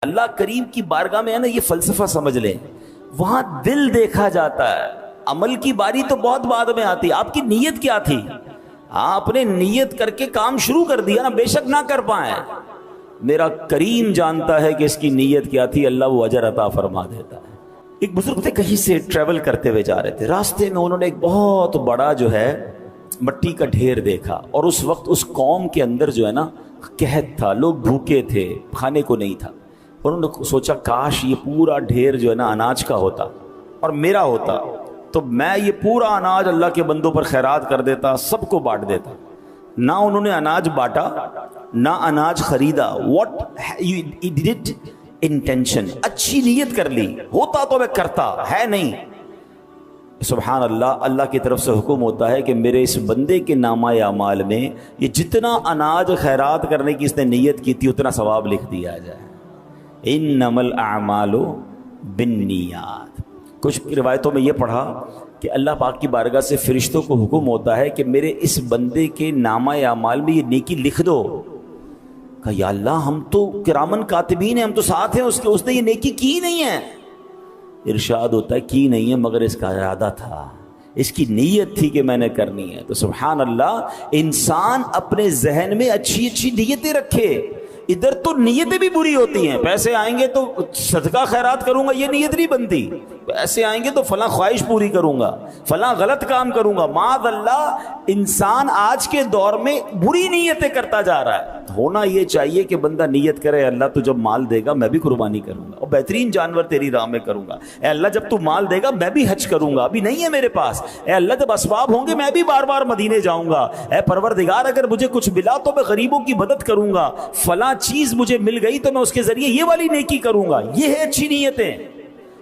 اللہ کریم کی بارگاہ میں ہے نا، یہ فلسفہ سمجھ لیں، وہاں دل دیکھا جاتا ہے، عمل کی باری تو بہت بعد میں آتی ہے۔ آپ کی نیت کیا تھی؟ آپ نے نیت کر کے کام شروع کر دیا نا، بے شک نہ کر پائیں، میرا کریم جانتا ہے کہ اس کی نیت کیا تھی، اللہ وہ اجر عطا فرما دیتا ہے۔ ایک بزرگ تھے، کہیں سے ٹریول کرتے ہوئے جا رہے تھے، راستے میں انہوں نے ایک بہت بڑا جو ہے مٹی کا ڈھیر دیکھا، اور اس وقت اس قوم کے اندر جو ہے نا قحط تھا، لوگ بھوکے تھے، کھانے کو نہیں تھا۔ انہوں نے سوچا کاش یہ پورا ڈھیر جو ہے نا اناج کا ہوتا اور میرا ہوتا، تو میں یہ پورا اناج اللہ کے بندوں پر خیرات کر دیتا، سب کو بانٹ دیتا۔ نہ انہوں نے اناج بانٹا، نہ اناج خریدا۔ What you did it intention, اچھی نیت کر لی، ہوتا تو میں کرتا، ہے نہیں۔ سبحان اللہ، اللہ کی طرف سے حکم ہوتا ہے کہ میرے اس بندے کے نامہ اعمال میں یہ جتنا اناج خیرات کرنے کی اس نے نیت کی تھی اتنا ثواب لکھ دیا جائے۔ انما الاعمال بالنیات۔ کچھ روایتوں میں یہ پڑھا کہ اللہ پاک کی بارگاہ سے فرشتوں کو حکم ہوتا ہے کہ میرے اس بندے کے نامہ اعمال میں یہ نیکی لکھ دو۔ کہا یا اللہ، ہم تو کرامن کاتبین ہیں، ہم تو ساتھ ہیں اس نے یہ نیکی کی نہیں ہے۔ ارشاد ہوتا ہے کی نہیں ہے، مگر اس کا ارادہ تھا، اس کی نیت تھی کہ میں نے کرنی ہے۔ تو سبحان اللہ، انسان اپنے ذہن میں اچھی اچھی نیتیں رکھے۔ ادھر تو نیتیں بھی بری ہوتی ہیں، پیسے آئیں گے تو صدقہ خیرات کروں گا، یہ نیت نہیں بنتی۔ پیسے آئیں گے تو فلاں خواہش پوری کروں گا، فلاں غلط کام کروں گا۔ معاذ اللہ، انسان آج کے دور میں بری نیتیں کرتا جا رہا ہے۔ ہونا یہ چاہیے کہ بندہ نیت کرے، اللہ تو جب مال دے گا میں بھی قربانی کروں گا اور بہترین جانور تیری راہ میں کروں گا۔ اے اللہ، جب تو مال دے گا میں بھی حج کروں گا، ابھی نہیں ہے میرے پاس۔ اے اللہ، جب اسباب ہوں گے میں بھی بار بار مدینے جاؤں گا۔ اے پروردگار، اگر مجھے کچھ ملا تو میں غریبوں کی مدد کروں گا، فلاں چیز مجھے مل گئی تو میں اس کے ذریعے یہ والی نیکی کروں گا۔ یہ ہے اچھی نیتیں۔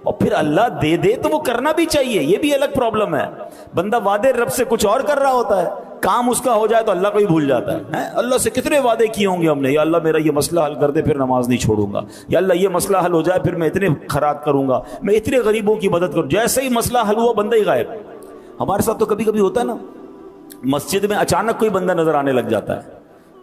اور پھر اللہ دے دے تو وہ کرنا بھی چاہیے، یہ بھی الگ پرابلم ہے۔ بندہ وعدے رب سے کچھ اور کر رہا ہوتا ہے، کام اس کا ہو جائے تو اللہ کو ہی بھول جاتا ہے۔ اللہ سے کتنے وعدے کیے ہوں گے ہم نے، یا اللہ میرا یہ مسئلہ حل کر دے پھر نماز نہیں چھوڑوں گا، یا اللہ یہ مسئلہ حل ہو جائے پھر میں اتنے خیرات کروں گا، میں اتنے غریبوں کی مدد کروں۔ جیسے ہی مسئلہ حل ہوا بندہ ہی غائب۔ ہمارے ساتھ تو کبھی کبھی ہوتا ہے نا، مسجد میں اچانک کوئی بندہ نظر آنے لگ جاتا ہے،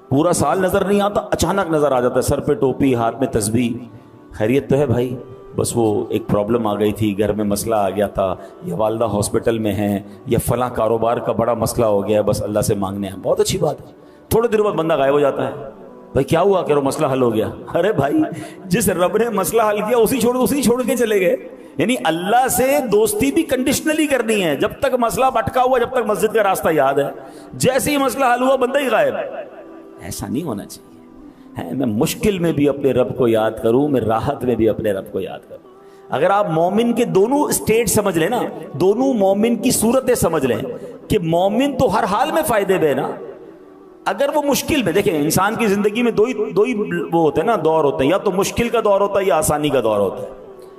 پورا سال نظر نہیں آتا، اچانک نظر آ جاتا ہے، سر پہ ٹوپی، ہاتھ میں تسبیح۔ خیریت تو ہے بھائی؟ بس وہ ایک پرابلم آ گئی تھی، گھر میں مسئلہ آ گیا تھا، یا والدہ ہاسپٹل میں ہیں، یا فلاں کاروبار کا بڑا مسئلہ ہو گیا ہے، بس اللہ سے مانگنے ہیں۔ بہت اچھی بات ہے۔ تھوڑے دیر بعد بندہ غائب ہو جاتا ہے۔ بھائی کیا ہوا؟ کہ وہ مسئلہ حل ہو گیا۔ ارے بھائی، جس رب نے مسئلہ حل کیا اسی چھوڑ کے چلے گئے۔ یعنی اللہ سے دوستی بھی کنڈیشنلی کرنی ہے، جب تک مسئلہ بھٹکا ہوا، جب تک مسجد کا راستہ یاد ہے، جیسے ہی مسئلہ حل ہوا بندہ ہی غائب۔ ایسا نہیں ہونا چاہیے۔ میں مشکل میں بھی اپنے رب کو یاد کروں، میں راحت میں بھی اپنے رب کو یاد کروں۔ اگر آپ مومن کے دونوں اسٹیٹ سمجھ لیں نا، دونوں مومن کی صورتیں سمجھ لیں کہ مومن تو ہر حال میں فائدے میں نا، اگر وہ مشکل میں، دیکھیں انسان کی زندگی میں دو ہی وہ ہوتے ہیں نا، دور ہوتے ہیں، یا تو مشکل کا دور ہوتا ہے یا آسانی کا دور ہوتا ہے۔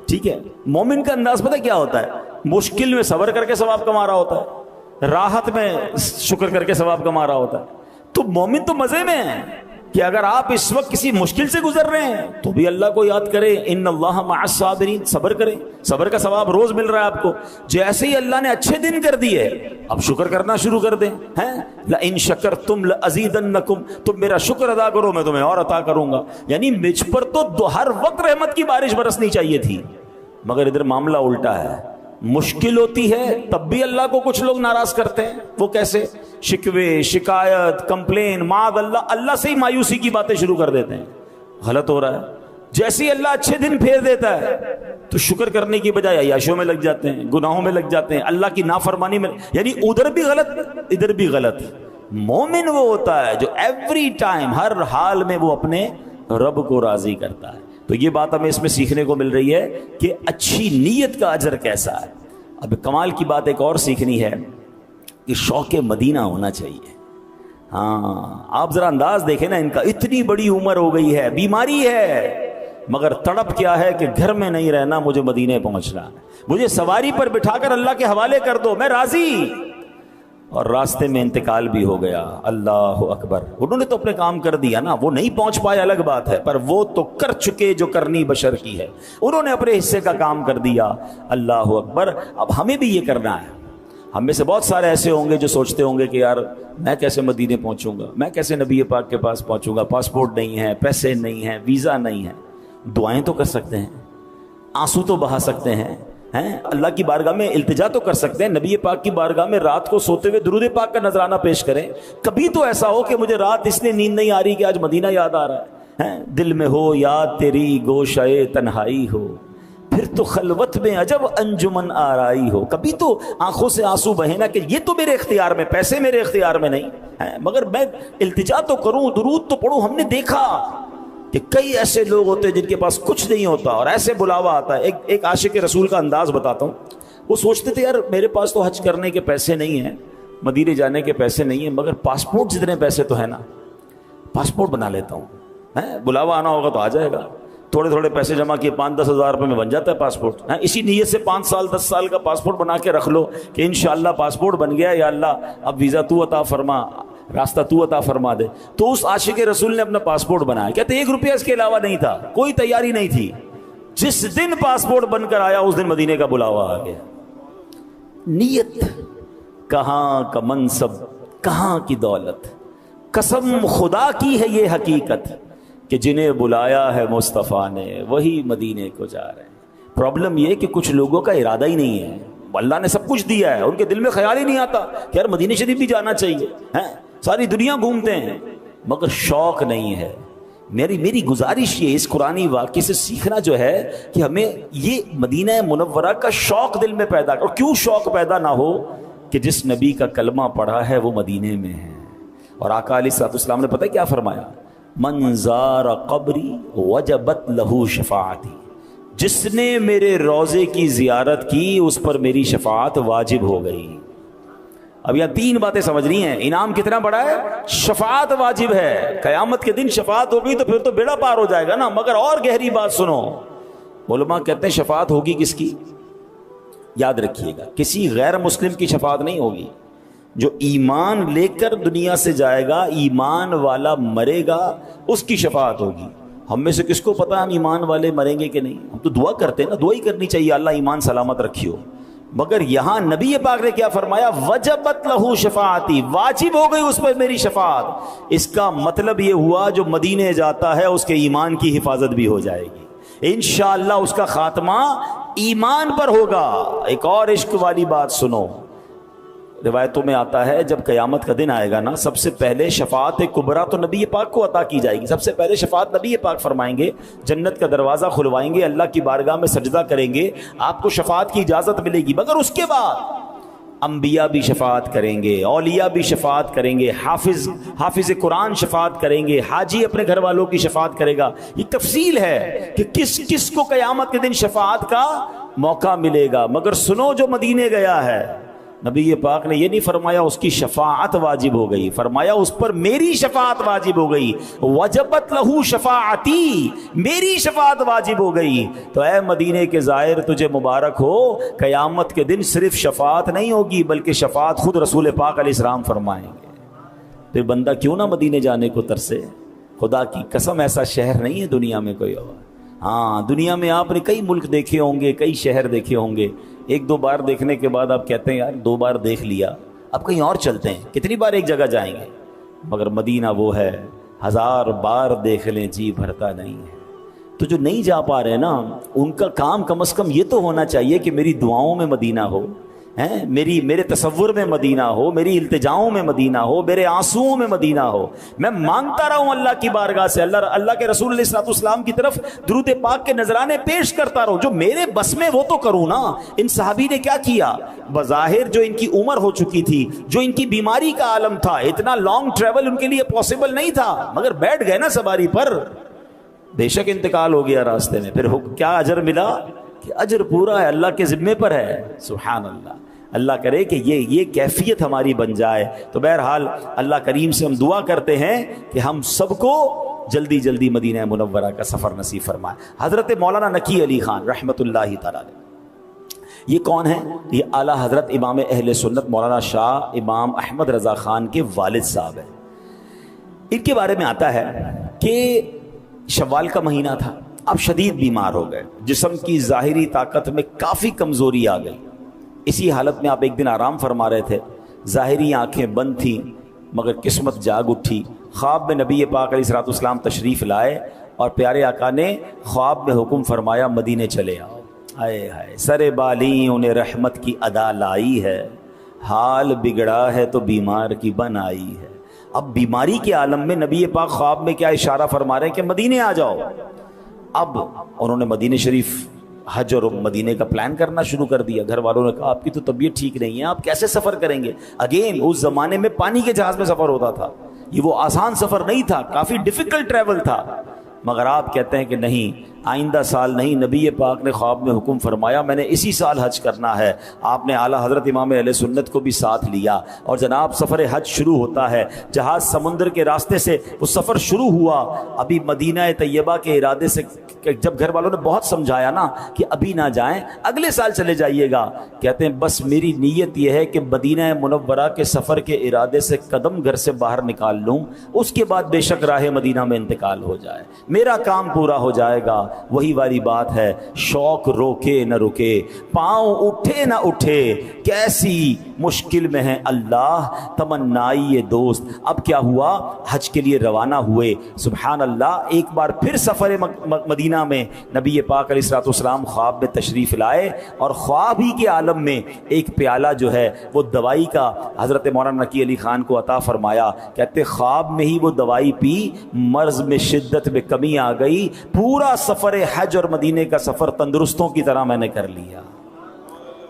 ٹھیک ہے، مومن کا انداز پتہ کیا ہوتا ہے؟ مشکل میں صبر کر کے ثواب کما رہا ہوتا ہے، راحت میں شکر کر کے ثواب کما رہا ہوتا ہے۔ تو مومن تو مزے میں ہے کہ اگر آپ اس وقت کسی مشکل سے گزر رہے ہیں تو بھی اللہ کو یاد کریں، ان اللہ مع الصابرین، صبر کریں، صبر کا ثواب روز مل رہا ہے آپ کو۔ جیسے ہی اللہ نے اچھے دن کر دیے اب شکر کرنا شروع کر دیں۔ لئن شکرتم لازیدنکم، تم میرا شکر ادا کرو میں تمہیں اور عطا کروں گا۔ یعنی مجھ پر تو ہر وقت رحمت کی بارش برسنی چاہیے تھی، مگر ادھر معاملہ الٹا ہے۔ مشکل ہوتی ہے تب بھی اللہ کو کچھ لوگ ناراض کرتے ہیں۔ وہ کیسے؟ شکوے، شکایت، کمپلین، معاذ اللہ، اللہ سے ہی مایوسی کی باتیں شروع کر دیتے ہیں۔ غلط ہو رہا ہے۔ جیسے ہی اللہ اچھے دن پھیر دیتا ہے تو شکر کرنے کی بجائے عیاشیوں میں لگ جاتے ہیں، گناہوں میں لگ جاتے ہیں، اللہ کی نافرمانی میں، یعنی ادھر بھی غلط ادھر بھی غلط۔ مومن وہ ہوتا ہے جو ایوری ٹائم، ہر حال میں وہ اپنے رب کو راضی کرتا ہے۔ تو یہ بات ہمیں اس میں سیکھنے کو مل رہی ہے کہ اچھی نیت کا اجر کیسا ہے۔ اب کمال کی بات ایک اور سیکھنی ہے کہ شوق مدینہ ہونا چاہیے۔ آپ ذرا انداز دیکھیں نا ان کا، اتنی بڑی عمر ہو گئی ہے، بیماری ہے، مگر تڑپ کیا ہے کہ گھر میں نہیں رہنا، مجھے مدینے پہنچنا، مجھے سواری پر بٹھا کر اللہ کے حوالے کر دو، میں راضی۔ اور راستے میں انتقال بھی ہو گیا۔ اللہ اکبر۔ انہوں نے تو اپنے کام کر دیا نا، وہ نہیں پہنچ پائے الگ بات ہے، پر وہ تو کر چکے جو کرنی بشر کی ہے، انہوں نے اپنے حصے کا کام کر دیا۔ اللہ اکبر۔ اب ہمیں بھی یہ کرنا ہے۔ ہم میں سے بہت سارے ایسے ہوں گے جو سوچتے ہوں گے کہ یار میں کیسے مدینے پہنچوں گا، میں کیسے نبی پاک کے پاس پہنچوں گا، پاسپورٹ نہیں ہے، پیسے نہیں ہیں، ویزا نہیں ہے۔ دعائیں تو کر سکتے ہیں, آنسو تو بہا سکتے ہیں, اللہ کی بارگاہ میں التجا تو کر سکتے ہیں, نبی پاک کی بارگاہ میں رات کو سوتے ہوئے درود پاک کا نذرانہ پیش کریں. کبھی تو ایسا ہو کہ مجھے رات اس لیے نیند نہیں آ رہی کہ آج مدینہ یاد آ رہا ہے, دل میں ہو یاد تیری گوشہ تنہائی ہو, پھر تو خلوت میں عجب انجمن آرائی ہو. کبھی تو آنکھوں سے آنسو بہے نا کہ یہ تو میرے اختیار میں, پیسے میرے اختیار میں نہیں, مگر میں التجا تو کروں, درود تو پڑھوں. ہم نے دیکھا کہ کئی ایسے لوگ ہوتے ہیں جن کے پاس کچھ نہیں ہوتا اور ایسے بلاوا آتا ہے. ایک عاشق رسول کا انداز بتاتا ہوں. وہ سوچتے تھے یار میرے پاس تو حج کرنے کے پیسے نہیں ہیں, مدینے جانے کے پیسے نہیں ہیں, مگر پاسپورٹ جتنے پیسے تو ہے نا, پاسپورٹ بنا لیتا ہوں, بلاوا آنا ہوگا تو آ جائے گا. تھوڑے تھوڑے پیسے جمع کیے, 5-10 ہزار روپے میں بن جاتا ہے پاسپورٹ. اسی نیت سے 5 سال 10 سال کا پاسپورٹ بنا کے رکھ لو کہ انشاءاللہ پاسپورٹ بن گیا, یا اللہ اب ویزا تو عطا فرما, راستہ تو عطا فرما دے. تو اس عاشق رسول نے اپنا پاسپورٹ بنایا, کہتے 1 روپیہ اس کے علاوہ نہیں تھا, کوئی تیاری نہیں تھی. جس دن پاسپورٹ بن کر آیا اس دن مدینے کا بلاوا آ گیا. نیت کہاں کا منصب, کہاں کی دولت, قسم خدا کی ہے یہ حقیقت کہ جنہیں بلایا ہے مصطفیٰ نے وہی مدینے کو جا رہے ہیں. پرابلم یہ کہ کچھ لوگوں کا ارادہ ہی نہیں ہے, اللہ نے سب کچھ دیا ہے, ان کے دل میں خیال ہی نہیں آتا کہ یار مدینہ شریف بھی جانا چاہیے, ساری دنیا گھومتے ہیں مگر شوق نہیں ہے. میری گزارش یہ اس قرآنی واقعے سے سیکھنا جو ہے کہ ہمیں یہ مدینہ منورہ کا شوق دل میں پیدا اور کیوں شوق پیدا نہ ہو کہ جس نبی کا کلمہ پڑھا ہے وہ مدینے میں ہے. اور آقا علیہ الصلوۃ والسلام نے پتہ کیا فرمایا, من زار قبری وجبت لہو شفاعتی, جس نے میرے روضے کی زیارت کی اس پر میری شفاعت واجب ہو گئی. اب یہاں 3 باتیں سمجھنی ہیں. انعام کتنا بڑا ہے, شفاعت واجب ہے. قیامت کے دن شفاعت ہوگی تو پھر تو بیڑا پار ہو جائے گا نا. مگر اور گہری بات سنو, علماء کہتے ہیں شفاعت ہوگی کس کی, یاد رکھیے گا, کسی غیر مسلم کی شفاعت نہیں ہوگی. جو ایمان لے کر دنیا سے جائے گا, ایمان والا مرے گا, اس کی شفاعت ہوگی. ہم میں سے کس کو پتا ہم ایمان والے مریں گے کہ نہیں؟ ہم تو دعا کرتے ہیں نا, دعا ہی کرنی چاہیے اللہ ایمان سلامت رکھیو. مگر یہاں نبی پاک نے کیا فرمایا, وجبت لہو شفاعتی, واجب ہو گئی اس پر میری شفاعت. اس کا مطلب یہ ہوا جو مدینے جاتا ہے اس کے ایمان کی حفاظت بھی ہو جائے گی انشاءاللہ, اس کا خاتمہ ایمان پر ہوگا. ایک اور عشق والی بات سنو, روایتوں میں آتا ہے جب قیامت کا دن آئے گا نا, سب سے پہلے شفاعت کبریٰ تو نبی پاک کو عطا کی جائے گی. سب سے پہلے شفاعت نبی پاک فرمائیں گے, جنت کا دروازہ کھلوائیں گے, اللہ کی بارگاہ میں سجدہ کریں گے, آپ کو شفاعت کی اجازت ملے گی. مگر اس کے بعد انبیاء بھی شفاعت کریں گے, اولیاء بھی شفاعت کریں گے, حافظ قرآن شفاعت کریں گے, حاجی اپنے گھر والوں کی شفاعت کرے گا. یہ تفصیل ہے کہ کس کس کو قیامت کے دن شفاعت کا موقع ملے گا. مگر سنو, جو مدینے گیا ہے, نبی پاک نے یہ نہیں فرمایا اس کی شفاعت واجب ہو گئی, فرمایا اس پر میری شفاعت واجب ہو گئی. وجبت لہو شفاعتی, میری شفاعت واجب ہو گئی. تو اے مدینے کے زائر تجھے مبارک ہو, قیامت کے دن صرف شفاعت نہیں ہوگی بلکہ شفاعت خود رسول پاک علیہ السلام فرمائیں گے. پھر بندہ کیوں نہ مدینے جانے کو ترسے. خدا کی قسم ایسا شہر نہیں ہے دنیا میں کوئی اور. ہاں دنیا میں آپ نے کئی ملک دیکھے ہوں گے, کئی شہر دیکھے ہوں گے, 1-2 بار دیکھنے کے بعد آپ کہتے ہیں یار 2 بار دیکھ لیا, اب کہیں اور چلتے ہیں. کتنی بار ایک جگہ جائیں گے. مگر مدینہ وہ ہے 1000 بار دیکھ لیں جی بھرتا نہیں ہے. تو جو نہیں جا پا رہے نا, ان کا کام کم از کم یہ تو ہونا چاہیے کہ میری دعاؤں میں مدینہ ہو, میرے تصور میں مدینہ ہو, میری التجاؤں میں مدینہ ہو, میرے آنسوؤں میں مدینہ ہو. میں مانگتا رہوں اللہ کی بارگاہ سے, اللہ کے رسول علیہ الصلوۃ والسلام کی طرف درود پاک کے نذرانے پیش کرتا رہوں. جو میرے بس میں وہ تو کروں نا. ان صحابی نے کیا کیا, بظاہر جو ان کی عمر ہو چکی تھی, جو ان کی بیماری کا عالم تھا, اتنا لانگ ٹریول ان کے لیے پاسبل نہیں تھا, مگر بیٹھ گئے نا سواری پر. بے شک انتقال ہو گیا راستے میں, پھر کیا اجر ملا کہ اجر پورا ہے, اللہ کے ذمے پر ہے. سبحان اللہ. اللہ کرے کہ یہ کیفیت ہماری بن جائے. تو بہرحال اللہ کریم سے ہم دعا کرتے ہیں کہ ہم سب کو جلدی جلدی مدینہ منورہ کا سفر نصیب فرمائے. حضرت مولانا نقی علی خان رحمۃ اللہ تعالی علیہ, یہ کون ہیں؟ یہ اعلیٰ حضرت امام اہل سنت مولانا شاہ امام احمد رضا خان کے والد صاحب ہیں. ان کے بارے میں آتا ہے کہ شوال کا مہینہ تھا, اب شدید بیمار ہو گئے, جسم کی ظاہری طاقت میں کافی کمزوری آ گئی. اسی حالت میں آپ ایک دن آرام فرما رہے تھے, ظاہری آنکھیں بند تھیں مگر قسمت جاگ اٹھی. خواب میں نبی پاک علیہ الصلوۃ والسلام تشریف لائے اور پیارے آقا نے خواب میں حکم فرمایا مدینے چلے آؤ. ہائے ہائے سر بالی انہیں رحمت کی ادا لائی ہے، حال بگڑا ہے تو بیمار کی بن آئی ہے. اب بیماری کے عالم میں نبی پاک خواب میں کیا اشارہ فرما رہے ہیں کہ مدینے آ جاؤ. اب انہوں نے مدینے شریف حج اور مدینے کا پلان کرنا شروع کر دیا. گھر والوں نے کہا آپ کی تو طبیعت ٹھیک نہیں ہے، آپ کیسے سفر کریں گے؟ اگین اس زمانے میں پانی کے جہاز میں سفر ہوتا تھا، یہ وہ آسان سفر نہیں تھا، کافی ڈیفیکلٹ ٹریول تھا. مگر آپ کہتے ہیں کہ نہیں، آئندہ سال نہیں، نبی پاک نے خواب میں حکم فرمایا میں نے اسی سال حج کرنا ہے. آپ نے اعلیٰ حضرت امام اہل سنت کو بھی ساتھ لیا اور جناب سفر حج شروع ہوتا ہے. جہاز سمندر کے راستے سے وہ سفر شروع ہوا. ابھی مدینہ طیبہ کے ارادے سے جب گھر والوں نے بہت سمجھایا نا کہ ابھی نہ جائیں، اگلے سال چلے جائیے گا، کہتے ہیں بس میری نیت یہ ہے کہ مدینہ منورہ کے سفر کے ارادے سے قدم گھر سے باہر نکال لوں، اس کے بعد بے شک راہ مدینہ میں انتقال ہو جائے، میرا کام پورا ہو جائے گا. وہی والی بات ہے، شوق روکے نہ رکے، پاؤں اٹھے نہ اٹھے، کیسی مشکل میں ہے اللہ تمنائی یہ دوست. اب کیا ہوا، حج کے لیے روانہ ہوئے. سبحان اللہ، ایک بار پھر سفر مدینہ میں نبی پاک علیہ الصلوۃ والسلام خواب میں تشریف لائے اور خواب ہی کے عالم میں ایک پیالہ جو ہے وہ دوائی کا حضرت مولانا نقی علی خان کو عطا فرمایا. کہتے خواب میں ہی وہ دوائی پی، مرض میں شدت میں کمی آ گئی، پورا سفر حج اور مدینے کا سفر تندرستوں کی طرح میں نے کر لیا.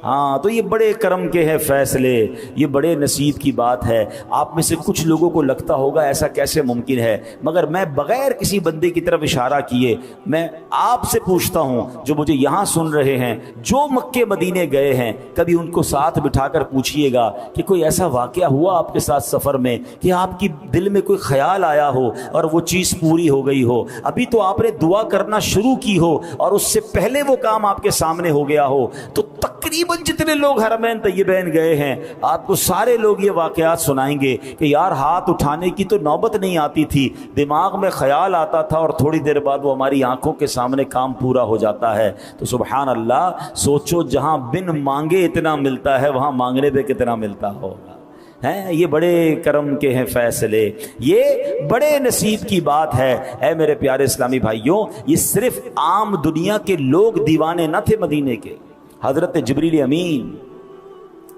ہاں تو یہ بڑے کرم کے ہیں فیصلے، یہ بڑے نصیب کی بات ہے. آپ میں سے کچھ لوگوں کو لگتا ہوگا ایسا کیسے ممکن ہے، مگر میں بغیر کسی بندے کی طرف اشارہ کیے میں آپ سے پوچھتا ہوں جو مجھے یہاں سن رہے ہیں، جو مکے مدینے گئے ہیں، کبھی ان کو ساتھ بٹھا کر پوچھئے گا کہ کوئی ایسا واقعہ ہوا آپ کے ساتھ سفر میں کہ آپ کی دل میں کوئی خیال آیا ہو اور وہ چیز پوری ہو گئی ہو. ابھی تو آپ نے دعا کرنا شروع کی ہو اور اس سے پہلے وہ کام آپ کے سامنے ہو گیا ہو. تو تقریباً جتنے لوگ حرمین طیبین گئے ہیں آپ کو سارے لوگ یہ واقعات سنائیں گے کہ یار ہاتھ اٹھانے کی تو نوبت نہیں آتی تھی، دماغ میں خیال آتا تھا اور تھوڑی دیر بعد وہ ہماری آنکھوں کے سامنے کام پورا ہو جاتا ہے. تو سبحان اللہ، سوچو جہاں بن مانگے اتنا ملتا ہے وہاں مانگنے پہ کتنا ملتا ہوگا. ہیں یہ بڑے کرم کے ہیں فیصلے، یہ بڑے نصیب کی بات ہے. اے میرے پیارے اسلامی بھائیوں، یہ صرف عام دنیا کے لوگ دیوانے نہ تھے مدینے کے. حضرت جبریل امین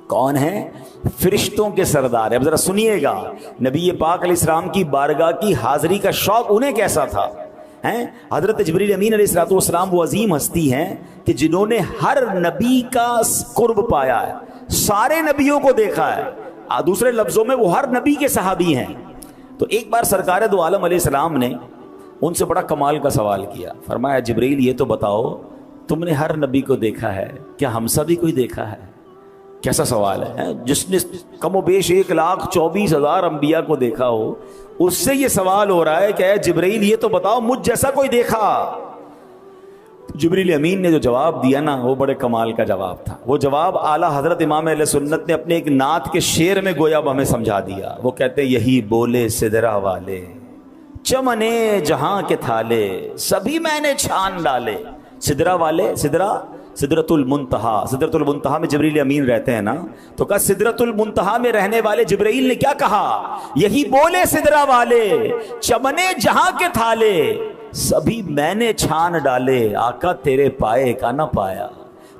کون ہیں؟ فرشتوں کے سردار ہیں. اب ذرا سنیے گا نبی پاک علیہ السلام کی بارگاہ کی حاضری کا شوق انہیں کیسا تھا. حضرت جبریل امین علیہ الصلوۃ والسلام وہ عظیم ہستی ہیں کہ جنہوں نے ہر نبی کا قرب پایا ہے، سارے نبیوں کو دیکھا ہے. دوسرے لفظوں میں وہ ہر نبی کے صحابی ہیں. تو ایک بار سرکار دو عالم علیہ السلام نے ان سے بڑا کمال کا سوال کیا. فرمایا جبریل یہ تو بتاؤ تم نے ہر نبی کو دیکھا ہے، کیا ہم سبھی کوئی دیکھا ہے؟ کیسا سوال ہے، جس نے کم و بیش 1,24,000 انبیاء کو دیکھا ہو اس سے یہ سوال ہو رہا ہے کہ اے جبریل یہ تو بتاؤ مجھ جیسا کوئی دیکھا؟ جبریل امین نے جو جواب دیا نا وہ بڑے کمال کا جواب تھا. وہ جواب اعلیٰ حضرت امام اہل سنت نے اپنے ایک نعت کے شعر میں گویا ہمیں سمجھا دیا. وہ کہتے ہیں یہی بولے سدرا والے چمنے جہاں کے تھالے سبھی میں نے چھان ڈالے. سدرا والے، سدرۃ المنتہا، سدرۃ المنتہا میں جبریل امین رہتے ہیں نا، تو کہا سدرۃ المنتہا میں رہنے والے جبرائیل نے کیا کہا؟ یہی بولے سدرا والے چمنے جہاں کے تھالے سبھی میں نے چھان ڈالے، آقا تیرے پائے کا نہ پایا،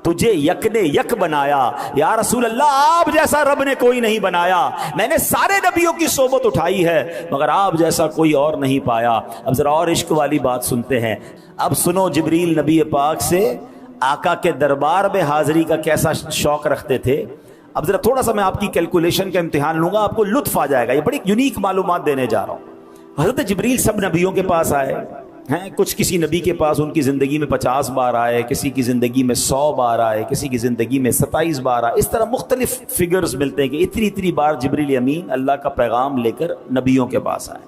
تجھے یک نے یک بنایا. یا رسول اللہ آپ جیسا رب نے کوئی نہیں بنایا، میں نے سارے نبیوں کی صحبت اٹھائی ہے مگر آپ جیسا کوئی اور نہیں پایا. اب ذرا اور عشق والی بات سنتے ہیں. اب سنو جبریل نبی پاک سے آقا کے دربار میں حاضری کا کیسا شوق رکھتے تھے. اب ذرا تھوڑا سا میں آپ کی کیلکولیشن کا امتحان لوں گا، آپ کو لطف آ جائے گا. یہ بڑی یونیک معلومات دینے جا رہا ہوں. حضرت جبریل سب نبیوں کے پاس آئے ہیں، کچھ کسی نبی کے پاس ان کی زندگی میں 50 بار آئے، کسی کی زندگی میں 100 بار آئے، کسی کی زندگی میں 27 بار آئے. اس طرح مختلف فگرز ملتے ہیں کہ اتنی بار جبریل امین اللہ کا پیغام لے کر نبیوں کے پاس آئے.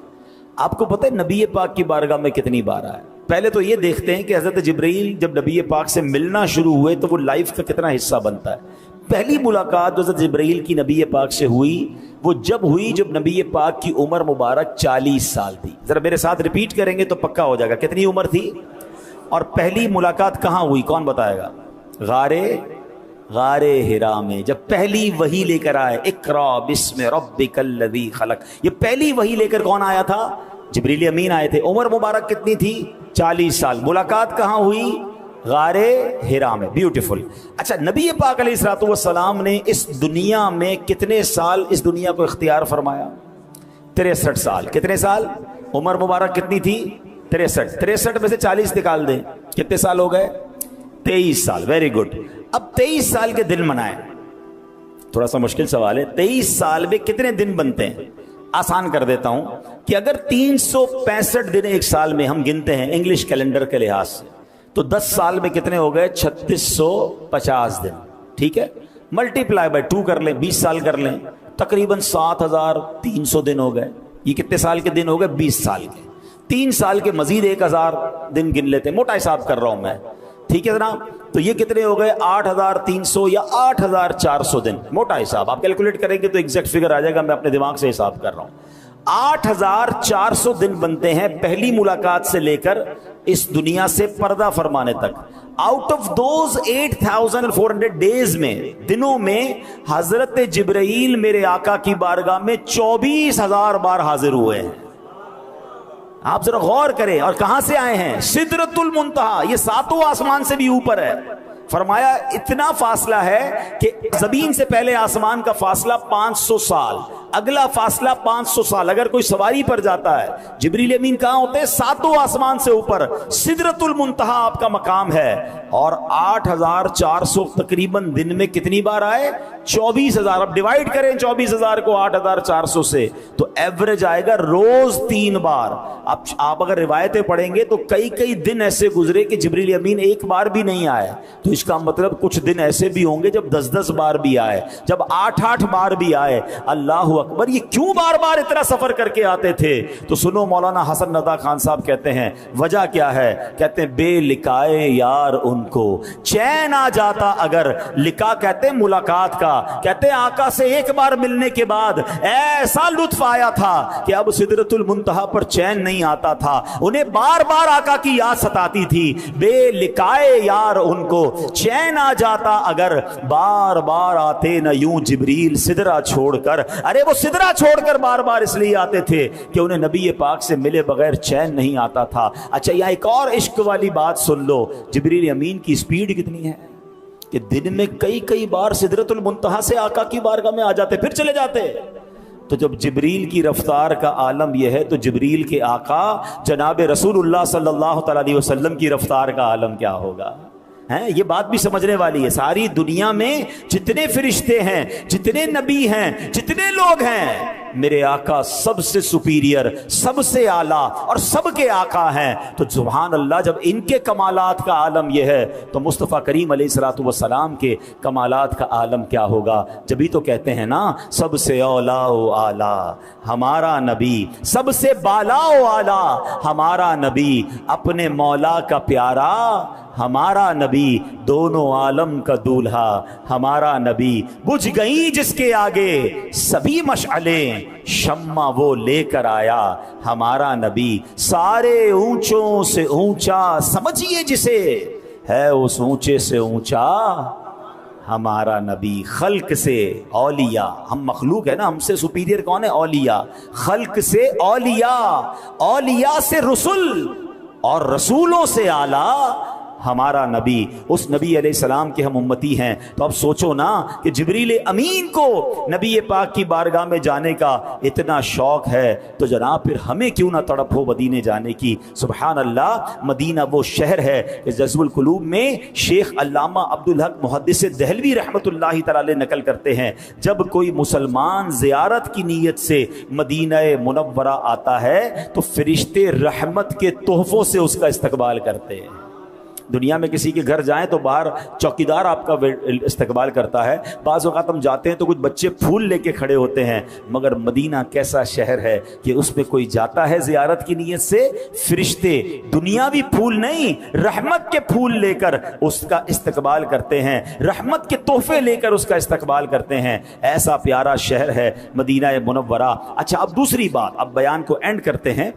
آپ کو پتہ ہے نبی پاک کی بارگاہ میں کتنی بار آئے؟ پہلے تو یہ دیکھتے ہیں کہ حضرت جبرائیل جب نبی پاک سے ملنا شروع ہوئے تو وہ لائف کا کتنا حصہ بنتا ہے. پہلی ملاقات جو حضرت جبرائیل کی نبی پاک سے ہوئی وہ جب ہوئی جب نبی پاک کی عمر مبارک 40 سال تھی. ذرا میرے ساتھ ریپیٹ کریں گے تو پکا ہو جائے گا. کتنی عمر تھی اور پہلی ملاقات کہاں ہوئی؟ کون بتائے گا؟ غار ہرا میں جب پہلی وحی لے کر آئے، اقرا بسم ربک الذی خلق. یہ پہلی وحی لے کر کون آیا تھا؟ جبریل امین آئے تھے. عمر مبارک کتنی تھی؟ 40 سال. ملاقات کہاں ہوئی؟ غار ہرا میں. بیوٹیفل. اچھا نبی پاک علیہ الصلوۃ والسلام نے اس دنیا میں کتنے سال اس دنیا کو اختیار فرمایا؟ 63 سال. کتنے سال؟ عمر مبارک کتنی تھی؟ 63. 63 میں سے 40 نکال دیں, کتنے سال ہو گئے؟ 23 سال. Very good. اب 23 سال کے دن منائے. تھوڑا سا مشکل سوال ہے. 23 سال میں کتنے دن بنتے ہیں؟ آسان کر دیتا ہوں کہ اگر 365 دن ایک سال میں ہم گنتے ہیں انگلش کیلنڈر کے لحاظ سے, تو 10 سال میں کتنے ہو گئے؟ 3650 دن. ٹھیک ہے, ملٹی پلائی بائی 2 کر لیں, 20 سال کر لیں, تقریباً 7300 دن ہو گئے. یہ کتنے سال کے دن ہو گئے؟ 20 سال کے. 3 سال کے مزید 1000 دن گن لیتے ہیں, موٹا حساب کر رہا ہوں میں. ٹھیک ہے جناب, تو یہ کتنے ہو گئے؟ 8300 یا 8400 دن. موٹا حساب آپ کیلکولیٹ کریں گے تو ایگزیکٹ فگر آ جائے گا, میں اپنے دماغ سے حساب کر رہا ہوں. 8400 دن بنتے ہیں پہلی ملاقات سے لے کر اس دنیا سے پردہ فرمانے تک. آؤٹ آف دوز 8400 ڈیز میں, دنوں میں, حضرت جبرائیل میرے آقا کی بارگاہ میں 24000 بار حاضر ہوئے ہیں. آپ ذرا غور کریں. اور کہاں سے آئے ہیں؟ سدرۃ المنتہا. یہ 7 آسمان سے بھی اوپر ہے. فرمایا اتنا فاصلہ ہے کہ زمین سے پہلے آسمان کا فاصلہ 500 سال, اگلا فاصلہ 500 سال. اگر کوئی سواری پر جاتا ہے, جبریل امین کہاں ہوتے ہیں؟ 7 آسمان سے اوپر. سدرۃ المنتہا آپ کا مقام ہے. اور 8400 تقریباً دن میں کتنی بار آئے؟ 24000. اب ڈیوائیڈ کریں 24000 کو 8400 سے, تو ایوریج آئے گا روز 3 بار. اب آپ اگر روایتیں پڑھیں گے تو کئی دن ایسے گزرے کہ جبریل امین ایک بار بھی نہیں آئے. تو اس کا مطلب کچھ دن ایسے بھی ہوں گے جب 10 بار بھی آئے, جب 8 بار بھی آئے. اللہ اکبر. یہ کیوں بار بار اتنا سفر کر کے آتے تھے؟ تو سنو, مولانا حسن رضا خان صاحب کہتے ہیں وجہ کیا ہے. کہتے ہیں بے لکائے یار ان کو چین آ جاتا اگر. لکا کہتے ہیں ملاقات کا. کہتے ہیں آقا سے ایک بار ملنے کے بعد ایسا لطف آیا تھا کہ اب سدرۃ المنتہا پر چین نہیں آتا تھا. انہیں بار بار آقا کی یاد ستاتی تھی. بے لکائے یار ان کو چین آ جاتا اگر, بار بار آتے نہ یوں جبریل سدرہ چھوڑ کر. ارے وہ سدرہ چھوڑ کر بار بار اس لیے آتے تھے کہ انہیں نبی پاک سے ملے بغیر چین نہیں آتا تھا. اچھا یہاں ایک اور عشق والی بات سن لو. جبریل امین کی سپیڈ کتنی ہے کہ دن میں کئی بار سدرۃ المنتہا سے آقا کی بارگاہ میں آ جاتے پھر چلے جاتے. تو جب جبریل کی رفتار کا عالم یہ ہے تو جبریل کے آقا جناب رسول اللہ صلی اللہ تعالی علیہ وسلم کی رفتار کا عالم کیا ہوگا؟ یہ بات بھی سمجھنے والی ہے. ساری دنیا میں جتنے فرشتے ہیں, جتنے نبی ہیں, جتنے لوگ ہیں, میرے آقا سب سے سپیریئر, سب سے اعلیٰ اور سب کے آقا ہیں. تو سبحان اللہ, جب ان کے کمالات کا عالم یہ ہے تو مصطفیٰ کریم علیہ الصلوۃ والسلام کے کمالات کا عالم کیا ہوگا؟ جبھی تو کہتے ہیں نا سب سے اولا و اعلیٰ ہمارا نبی, سب سے بالا و اعلیٰ ہمارا نبی, اپنے مولا کا پیارا ہمارا نبی, دونوں عالم کا دولہا ہمارا نبی. بجھ گئی جس کے آگے سبھی مشعلیں, شمع وہ لے کر آیا ہمارا نبی. سارے اونچوں سے اونچا سمجھیے جسے, ہے اس اونچے سے اونچا ہمارا نبی. خلق سے اولیاء, ہم مخلوق ہے نا, ہم سے سپیریئر کون ہے؟ اولیاء. خلق سے اولیاء, اولیاء سے رسول, اور رسولوں سے اعلیٰ ہمارا نبی. اس نبی علیہ السلام کے ہم امتی ہیں. تو اب سوچو نا کہ جبریل امین کو نبی پاک کی بارگاہ میں جانے کا اتنا شوق ہے, تو جناب پھر ہمیں کیوں نہ تڑپ ہو مدینے جانے کی. سبحان اللہ. مدینہ وہ شہر ہے کہ جذب القلوب میں شیخ علامہ عبدالحق محدث دہلوی رحمۃ اللہ تعالی نقل کرتے ہیں, جب کوئی مسلمان زیارت کی نیت سے مدینہ منورہ آتا ہے تو فرشتے رحمت کے تحفوں سے اس کا استقبال کرتے ہیں. دنیا میں کسی کے گھر جائیں تو باہر چوکیدار آپ کا استقبال کرتا ہے. بعض اوقات ہم جاتے ہیں تو کچھ بچے پھول لے کے کھڑے ہوتے ہیں, مگر مدینہ کیسا شہر ہے کہ اس میں کوئی جاتا ہے زیارت کی نیت سے, فرشتے دنیاوی پھول نہیں رحمت کے پھول لے کر اس کا استقبال کرتے ہیں, رحمت کے تحفے لے کر اس کا استقبال کرتے ہیں. ایسا پیارا شہر ہے مدینہ منورہ. اچھا اب دوسری بات, اب بیان کو اینڈ کرتے ہیں.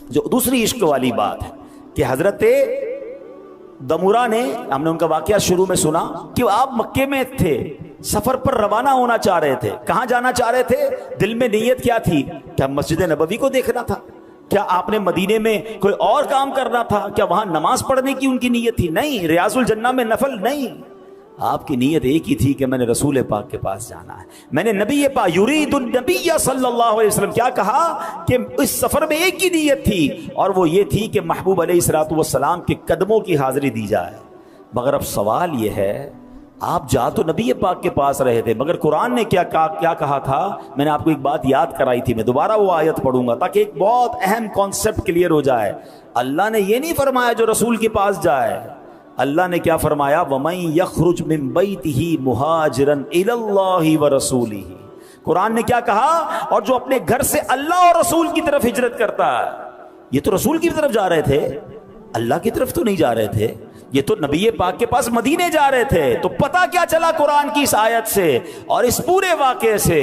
جو دوسری عشق والی بات ہے کہ حضرت دمورہ نے, ہم نے ان کا واقعہ شروع میں سنا کہ آپ مکے میں تھے, سفر پر روانہ ہونا چاہ رہے تھے. کہاں جانا چاہ رہے تھے؟ دل میں نیت کیا تھی کہ ہم مسجد نبوی کو دیکھنا تھا. کیا آپ نے مدینے میں کوئی اور کام کرنا تھا؟ کیا وہاں نماز پڑھنے کی ان کی نیت تھی؟ نہیں. ریاض الجنہ میں نفل نہیں. آپ کی نیت ایک ہی تھی کہ میں نے رسول پاک کے پاس جانا ہے. میں نے نبی پاک یرید النبی صلی اللہ علیہ وسلم کیا کہا کہ اس سفر میں ایک ہی نیت تھی، اور وہ یہ تھی کہ محبوب علیہ الصلوۃ والسلام کے قدموں کی حاضری دی جائے. مگر اب سوال یہ ہے، آپ جا تو نبی پاک کے پاس رہے تھے، مگر قرآن نے کیا کہا تھا؟ میں نے آپ کو ایک بات یاد کرائی تھی، میں دوبارہ وہ آیت پڑھوں گا تاکہ ایک بہت اہم کانسیپٹ کلیئر ہو جائے. اللہ نے یہ نہیں فرمایا جو رسول کے پاس جائے. اللہ نے کیا فرمایا؟ وَمَن يَخْرُجْ مِن بَيْتِهِ مُهَاجِرًا إِلَى اللَّهِ وَرَسُولِهِ. قرآن نے کیا کہا؟ اور جو اپنے گھر سے اللہ اور رسول کی طرف ہجرت کرتا ہے. یہ تو رسول کی طرف جا رہے تھے، اللہ کی طرف تو نہیں جا رہے تھے. یہ تو نبی پاک کے پاس مدینے جا رہے تھے. تو پتہ کیا چلا قرآن کی اس آیت سے اور اس پورے واقعے سے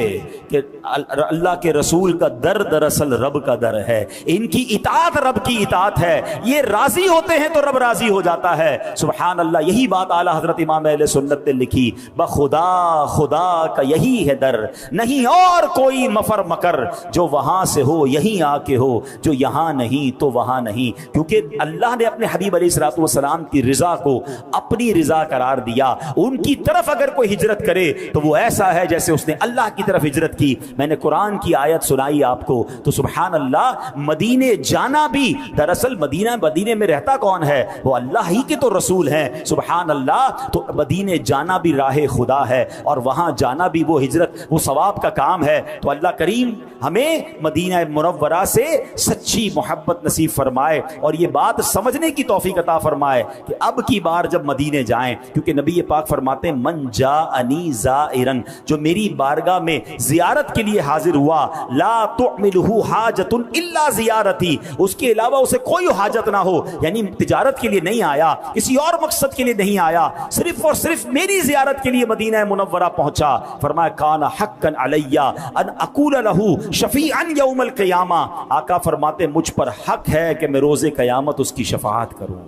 کہ اللہ کے رسول کا در دراصل رب کا در ہے. ان کی اطاعت رب کی اطاعت ہے. یہ راضی ہوتے ہیں تو رب راضی ہو جاتا ہے. سبحان اللہ. یہی بات اعلیٰ حضرت امام اہل سنت نے لکھی، بخدا خدا کا یہی ہے در، نہیں اور کوئی مفر مکر، جو وہاں سے ہو یہیں آ کے ہو، جو یہاں نہیں تو وہاں نہیں. کیونکہ اللہ نے اپنے حبیب علیہ الصلوۃ والسلام کی رضا کو اپنی رضا قرار دیا. ان کی طرف اگر کوئی ہجرت کرے تو وہ ایسا ہے جیسے اس نے اللہ کی طرف ہجرت کی. میں نے قرآن کی آیت سنائی آپ کو تو سبحان اللہ، مدینے جانا بھی دراصل مدینے میں رہتا کون ہے؟ وہ اللہ ہی کے تو رسول ہیں. سبحان اللہ. تو مدینے جانا بھی راہ خدا ہے، اور وہاں جانا بھی وہ ہجرت، وہ ثواب کا کام ہے. تو اللہ کریم ہمیں مدینہ منورہ سے سچی محبت نصیب فرمائے اور یہ بات سمجھنے کی توفیق عطا فرمائے کہ اب کی بار جب مدینے جائیں، کیونکہ نبی پاک فرماتے ہیں من جاءنی زائرن، جو میری بارگاہ میں زیارت کے لیے حاضر ہوا، لا تعملہ حاجت الا زیارتی، اس کے علاوہ اسے کوئی حاجت نہ ہو. یعنی تجارت کے لیے نہیں آیا، کسی اور مقصد کے لیے نہیں آیا، صرف اور صرف میری زیارت کے لیے مدینہ منورہ پہنچا. فرمایا کان حقا علی ان اقول لہ شفیعا یوم القیامہ. آقا فرماتے مجھ پر حق ہے کہ میں روز قیامت اس کی شفاعت کروں.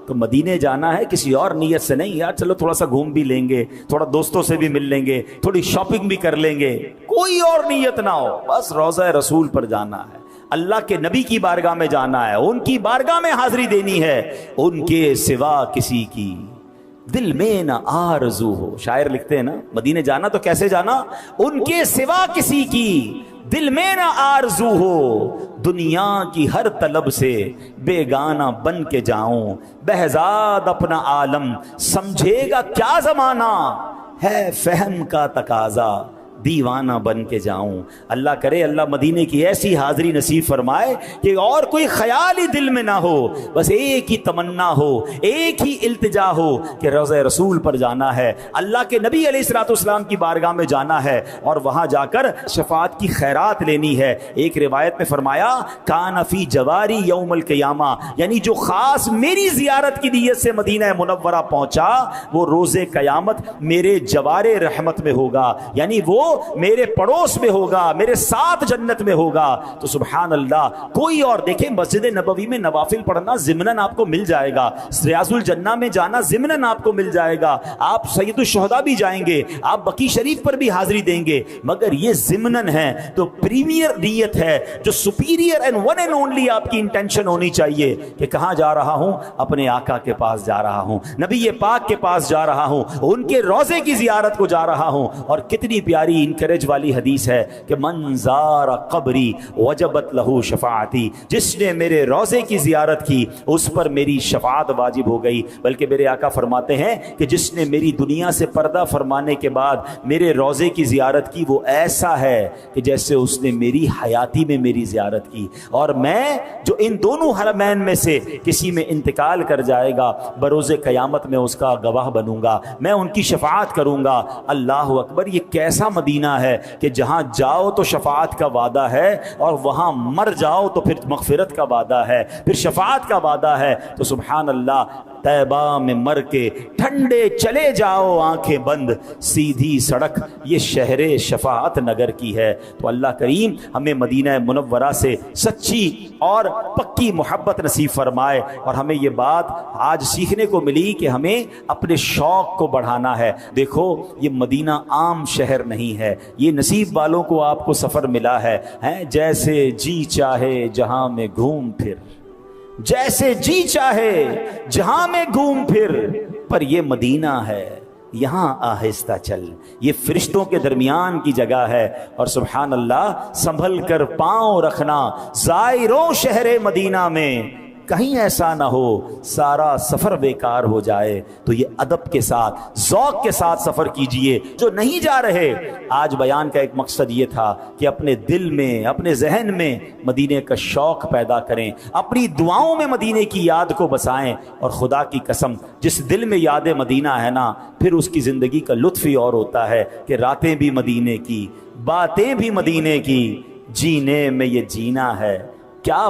تو مدینے جانا ہے کسی اور نیت سے نہیں، یار چلو تھوڑا سا گھوم بھی لیں گے، تھوڑا دوستوں سے بھی مل لیں گے، تھوڑی شاپنگ بھی کر لیں گے، کوئی اور نیت نہ ہو، بس روضہ رسول پر جانا ہے، اللہ کے نبی کی بارگاہ میں جانا ہے، ان کی بارگاہ میں حاضری دینی ہے. ان کے سوا کسی کی دل میں نہ آرزو ہو. شاعر لکھتے ہیں نا، مدینے جانا تو کیسے جانا؟ ان کے سوا کسی کی دل میں نہ آرزو ہو، دنیا کی ہر طلب سے بیگانہ بن کے جاؤں، بہزاد اپنا عالم سمجھے گا کیا زمانہ، ہے فہم کا تقاضا دیوانہ بن کے جاؤں. اللہ کرے اللہ مدینے کی ایسی حاضری نصیب فرمائے کہ اور کوئی خیال ہی دل میں نہ ہو، بس ایک ہی تمنا ہو، ایک ہی التجا ہو کہ روضہ رسول پر جانا ہے، اللہ کے نبی علیہ الصلوۃ والسلام کی بارگاہ میں جانا ہے اور وہاں جا کر شفاعت کی خیرات لینی ہے. ایک روایت میں فرمایا کان فی جواری یوم القیامہ، یعنی جو خاص میری زیارت کی نیت سے مدینہ منورہ پہنچا وہ روز قیامت میرے جوار رحمت میں ہوگا، یعنی وہ میرے پڑوس میں ہوگا، میرے ساتھ جنت میں ہوگا. تو سبحان اللہ. کوئی اور دیکھیں مسجد نبوی میں نوافل پڑھنا ضمناً آپ کو مل جائے گا، ریاض الجنہ میں جانا ضمناً آپ کو مل جائے گا، آپ سید الشہداء بھی جائیں گے، آپ بقیع شریف پر بھی حاضری دیں گے، مگر یہ ضمناً ہے. تو پریمیئر نیت ہے جو superior and one and only آپ کی انٹینشن ہونی چاہیے کہ کہاں جا رہا ہوں؟ اپنے آقا کے پاس جا رہا ہوں، نبی پاک کے پاس جا رہا ہوں، ان کے روضے کی زیارت کو جا رہا ہوں. اور کتنی پیاری انکریج والی حدیث ہے کہ من زار قبری وجبت لہو شفاعتی، جس نے میرے روضے کی زیارت کی اس پر میری شفاعت واجب ہو گئی. بلکہ میرے آقا فرماتے ہیں کہ جس نے میری دنیا سے پردہ فرمانے کے بعد میرے روضے کی زیارت کی وہ ایسا ہے کہ جیسے اس نے میری حیاتی میں میری زیارت کی. اور میں جو ان دونوں حرمین میں سے کسی میں انتقال کر جائے گا بروز قیامت میں اس کا گواہ بنوں گا، میں ان کی شفاعت کروں گا. اللہ اکبر. یہ کیسا مدینہ ہے کہ جہاں جاؤ تو شفاعت کا وعدہ ہے اور وہاں مر جاؤ تو پھر مغفرت کا وعدہ ہے، پھر شفاعت کا وعدہ ہے. تو سبحان اللہ. طیبہ میں مر کے ٹھنڈ ٹھنڈے چلے جاؤ آنکھیں بند، سیدھی سڑک یہ شہر شفاعت نگر کی ہے۔ تو اللہ کریم ہمیں مدینہ منورہ سے سچی اور پکی محبت نصیب فرمائے، اور ہمیں یہ بات آج سیکھنے کو ملی کہ ہمیں اپنے شوق کو بڑھانا ہے۔ دیکھو یہ مدینہ عام شہر نہیں ہے، یہ نصیب والوں کو آپ کو سفر ملا ہے، جیسے جی چاہے جہاں میں گھوم پھر، جیسے جی چاہے جہاں میں گھوم پھر، پر یہ مدینہ ہے یہاں آہستہ چل، یہ فرشتوں کے درمیان کی جگہ ہے۔ اور سبحان اللہ، سنبھل کر پاؤں رکھنا زائروں شہر مدینہ میں، کہیں ایسا نہ ہو سارا سفر بیکار ہو جائے۔ تو یہ ادب کے ساتھ، ذوق کے ساتھ سفر کیجئے۔ جو نہیں جا رہے، آج بیان کا ایک مقصد یہ تھا کہ اپنے دل میں، اپنے ذہن میں مدینے کا شوق پیدا کریں، اپنی دعاؤں میں مدینے کی یاد کو بسائیں، اور خدا کی قسم جس دل میں یاد مدینہ ہے نا، پھر اس کی زندگی کا لطف ہی اور ہوتا ہے کہ راتیں بھی مدینے کی، باتیں بھی مدینے کی، جینے میں یہ جینا ہے۔ کیا